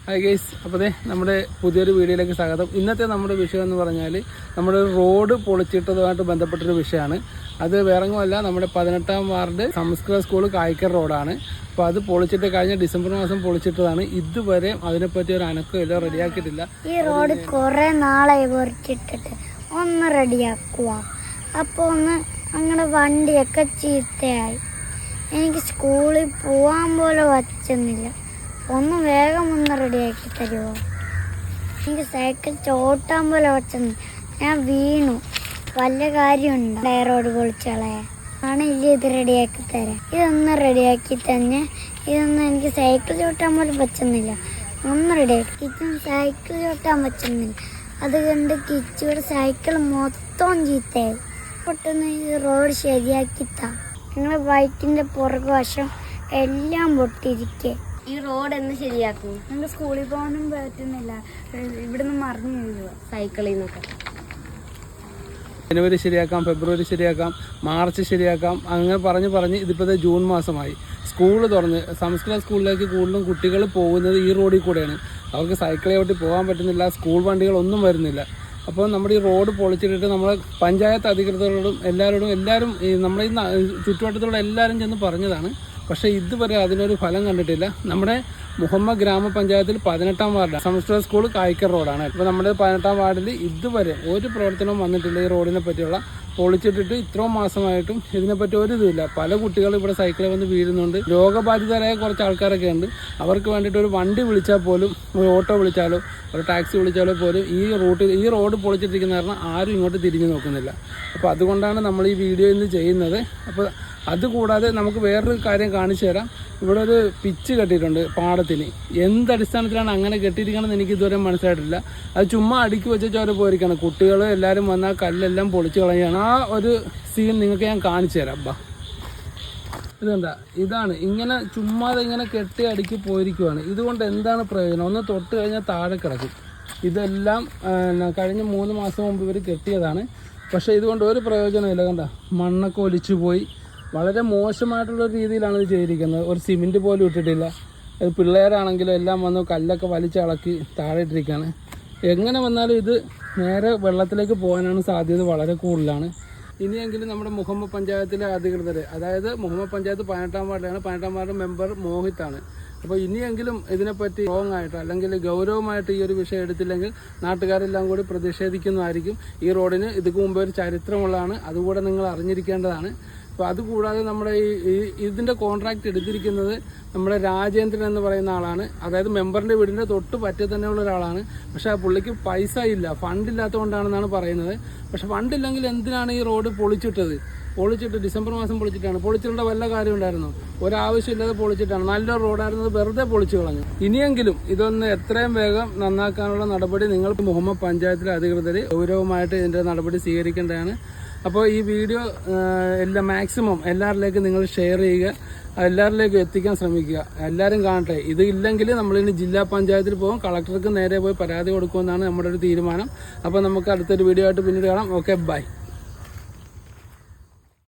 Hi guys, അപ്പോൾ നമ്മുടെ പുതിയൊരു വീഡിയോയിലേക്ക് സ്വാഗതം. ഇന്നത്തെ നമ്മുടെ വിഷയം എന്ന് പറഞ്ഞാൽ നമ്മുടെ റോഡ് പൊളിച്ചിട്ടതുമായിട്ട് ബന്ധപ്പെട്ടൊരു വിഷയമാണ്. അത് വേറെങ്ങുമല്ല, നമ്മുടെ 18-ാം വാർഡ് സംസ്കൃത സ്കൂൾ കായ്ക്കർ റോഡാണ്. അപ്പോൾ അത് പൊളിച്ചിട്ട് കഴിഞ്ഞ ഡിസംബർ മാസം പൊളിച്ചിട്ടതാണ്. ഇതുവരെ അതിനെപ്പറ്റി ഒരു അനക്കമില്ല, റെഡിയാക്കിയിട്ടില്ല. ഈ റോഡ് കുറേ നാളായി പൊളിച്ചിട്ടിട്ട് ഒന്ന് റെഡിയാക്കുക. അപ്പോൾ ഒന്ന് അങ്ങനെ വണ്ടിയൊക്കെ ചീത്തയായി. എനിക്ക് സ്കൂളിൽ പോകാൻ പോലെ വച്ചുന്നില്ല. ഒന്ന് വേഗം ഒന്ന് റെഡിയാക്കി തരുമോ? എനിക്ക് സൈക്കിൾ ചോട്ടാൻ പോലെ വച്ചെന്ന് ഞാൻ വീണു. വല്ല കാര്യമുണ്ട് റോഡ് പൊളിച്ചളയാ ആണില്ല. ഇത് റെഡിയാക്കി തരാം. ഇതൊന്ന് റെഡിയാക്കി തന്നെ. ഇതൊന്നും എനിക്ക് സൈക്കിൾ ചോട്ടാൻ പോലെ പറ്റുന്നില്ല. ഒന്ന് റെഡിയാക്കി. കിച്ചും സൈക്കിൾ ചോട്ടാൻ പറ്റുന്നില്ല. അത് കണ്ട് കിച്ചുവിടെ സൈക്കിൾ മൊത്തം ചീത്തയായി. പൊട്ടുന്ന ഈ റോഡ് ശരിയാക്കിത്താ. നിങ്ങളുടെ ബൈക്കിന്റെ പുറകുവശം എല്ലാം പൊട്ടിയിരിക്കേ. ഈ റോഡ് എന്ന് ശരിയാക്കും? നിങ്ങൾക്ക് സ്കൂളിൽ പോകാനും പറ്റുന്നില്ല. ഇവിടുന്ന് മറിഞ്ഞു വീഴുക സൈക്കിളിൽ നിന്നൊക്കെ. ജനുവരി ശരിയാക്കാം, ഫെബ്രുവരി ശരിയാക്കാം, മാർച്ച് ശരിയാക്കാം, അങ്ങനെ പറഞ്ഞ് ഇതിപ്പോൾ ജൂൺ മാസമായി. സ്കൂൾ തുറന്ന് സംസ്കൃത സ്കൂളിലേക്ക് കൂടുതലും കുട്ടികൾ പോകുന്നത് ഈ റോഡിൽ കൂടെയാണ്. അവർക്ക് സൈക്കിളെ ഓട്ടി പോകാൻ പറ്റുന്നില്ല. സ്കൂൾ വണ്ടികളൊന്നും വരുന്നില്ല. അപ്പോൾ നമ്മുടെ ഈ റോഡ് പൊളിച്ചിട്ടിട്ട് നമ്മൾ പഞ്ചായത്ത് അധികൃതരോടും എല്ലാവരും നമ്മുടെ ഈ ചുറ്റുവട്ടത്തുള്ള എല്ലാവരും ചെന്ന് പറഞ്ഞതാണ്. പക്ഷേ ഇതുവരെ അതിനൊരു ഫലം കണ്ടിട്ടില്ല. നമ്മുടെ മുഹമ്മദ് ഗ്രാമപഞ്ചായത്തിൽ 18-ാം വാർഡ് സംസ്കൃത സ്കൂൾ കായ്ക്കർ റോഡാണ്. ഇപ്പോൾ നമ്മുടെ 18-ാം വാർഡിൽ ഇതുവരെ ഒരു പ്രവർത്തനവും വന്നിട്ടില്ല. ഈ റോഡിനെ പറ്റിയുള്ള പൊളിച്ചിട്ടിട്ട് ഇത്രയും മാസമായിട്ടും ഇതിനെപ്പറ്റി ഒരു ഇതുമില്ല. പല കുട്ടികളും ഇവിടെ സൈക്കിളിൽ വന്ന് വീഴുന്നുണ്ട്. രോഗബാധിതരായ കുറച്ച് ആൾക്കാരൊക്കെ ഉണ്ട്. അവർക്ക് വേണ്ടിയിട്ട് ഒരു വണ്ടി വിളിച്ചാൽ പോലും, ഒരു ഓട്ടോ വിളിച്ചാലോ ഒരു ടാക്സി വിളിച്ചാലോ പോലും ഈ റോഡ് പൊളിച്ചിട്ടിരിക്കുന്ന കാരണം ആരും ഇങ്ങോട്ട് തിരിഞ്ഞു നോക്കുന്നില്ല. അപ്പോൾ അതുകൊണ്ടാണ് നമ്മൾ ഈ വീഡിയോ ഇന്ന് ചെയ്യുന്നത്. അപ്പോൾ അതുകൂടാതെ നമുക്ക് വേറൊരു കാര്യം കാണിച്ചു തരാം. ഇവിടെ ഒരു പിച്ച് കെട്ടിയിട്ടുണ്ട് പാടത്തിന്. എന്തടിസ്ഥാനത്തിലാണ് അങ്ങനെ കെട്ടിയിരിക്കണമെന്ന് എനിക്ക് ഇതുവരെ മനസ്സിലായിട്ടില്ല. അത് ചുമ്മാ അടുക്കി വെച്ച് ചോര പോയിരിക്കണം. കുട്ടികൾ എല്ലാവരും വന്നാൽ കല്ലെല്ലാം പൊളിച്ച് കളയുകയാണ്. ആ ഒരു സീൻ നിങ്ങൾക്ക് ഞാൻ കാണിച്ചു തരാം. ഇതെന്താ, ഇതാണ് ഇങ്ങനെ ചുമ്മാതെ ഇങ്ങനെ കെട്ടി അടുക്കി പോയിരിക്കുവാണ്. ഇതുകൊണ്ട് എന്താണ് പ്രയോജനം? ഒന്ന് തൊട്ട് കഴിഞ്ഞാൽ താഴെ കിടക്കും. ഇതെല്ലാം കഴിഞ്ഞ 3 മാസം മുമ്പ് ഇവർ കെട്ടിയതാണ്. പക്ഷേ ഇതുകൊണ്ട് ഒരു പ്രയോജനമില്ല. കണ്ട, മണ്ണൊക്കെ ഒലിച്ചു പോയി. വളരെ മോശമായിട്ടുള്ള രീതിയിലാണ് ഇത് ചെയ്തിരിക്കുന്നത്. ഒരു സിമെൻറ്റ് പോലും ഇട്ടിട്ടില്ല. അത് പിള്ളേരാണെങ്കിലും എല്ലാം വന്ന് കല്ലൊക്കെ വലിച്ചിളക്കി താഴെ ഇട്ടിരിക്കുകയാണ്. എങ്ങനെ വന്നാലും ഇത് നേരെ വെള്ളത്തിലേക്ക് പോകാനാണ് സാധ്യത വളരെ കൂടുതലാണ്. ഇനിയെങ്കിലും നമ്മുടെ മുഹമ്മദ് പഞ്ചായത്തിലെ അധികൃതർ, അതായത് മുഹമ്മദ് പഞ്ചായത്ത് 18-ാം വാർഡിലാണ്, 18-ാം വാർഡ് മെമ്പർ മോഹിത്താണ്. അപ്പോൾ ഇനിയെങ്കിലും ഇതിനെപ്പറ്റി സ്ട്രോങ് ആയിട്ട് അല്ലെങ്കിൽ ഗൗരവമായിട്ട് ഈ ഒരു വിഷയം എടുത്തില്ലെങ്കിൽ നാട്ടുകാരെല്ലാം കൂടി പ്രതിഷേധിക്കുന്നതായിരിക്കും. ഈ റോഡിന് ഇതിക്ക് മുമ്പ് ഒരു ചരിത്രമുള്ളതാണ്. അതുകൂടെ നിങ്ങൾ അറിഞ്ഞിരിക്കേണ്ടതാണ്. അപ്പോൾ അതുകൂടാതെ നമ്മുടെ ഇതിൻ്റെ കോൺട്രാക്റ്റ് എടുത്തിരിക്കുന്നത് നമ്മുടെ രാജേന്ദ്രൻ എന്ന് പറയുന്ന ആളാണ്. അതായത് മെമ്പറിൻ്റെ വീടിൻ്റെ തൊട്ട് പറ്റേ തന്നെയുള്ള ഒരാളാണ്. പക്ഷേ ആ പുള്ളിക്ക് പൈസ ഇല്ല, ഫണ്ടില്ലാത്തതുകൊണ്ടാണെന്നാണ് പറയുന്നത്. പക്ഷെ ഫണ്ടില്ലെങ്കിൽ എന്തിനാണ് ഈ റോഡ് പൊളിച്ചിട്ട് ഡിസംബർ മാസം പൊളിച്ചിട്ടാണ്. പൊളിച്ചിട്ടുള്ള വല്ല കാര്യം ഉണ്ടായിരുന്നു? ഒരാവശ്യമില്ലാതെ പൊളിച്ചിട്ടാണ്. നല്ലൊരു റോഡായിരുന്നത് വെറുതെ പൊളിച്ചു കളഞ്ഞു. ഇനിയെങ്കിലും ഇതൊന്ന് എത്രയും വേഗം നന്നാക്കാനുള്ള നടപടി നിങ്ങൾ മുഹമ്മദ് പഞ്ചായത്തിലെ അധികൃതർ ഗൗരവമായിട്ട് ഇതിൻ്റെ നടപടി സ്വീകരിക്കേണ്ടതാണ്. അപ്പോൾ ഈ വീഡിയോ മാക്സിമം എല്ലാവരിലേക്കും നിങ്ങൾ ഷെയർ ചെയ്യുക, എല്ലാവരിലേക്കും എത്തിക്കാൻ ശ്രമിക്കുക. എല്ലാവരും കാണട്ടെ. ഇത് ഇല്ലെങ്കിൽ നമ്മളിനി ജില്ലാ പഞ്ചായത്തിൽ പോകും, കളക്ടർക്ക് നേരെ പോയി പരാതി കൊടുക്കുമെന്നാണ് നമ്മുടെ ഒരു തീരുമാനം. അപ്പോൾ നമുക്ക് അടുത്തൊരു വീഡിയോ ആയിട്ട് പിന്നീട് കാണാം. Okay, by.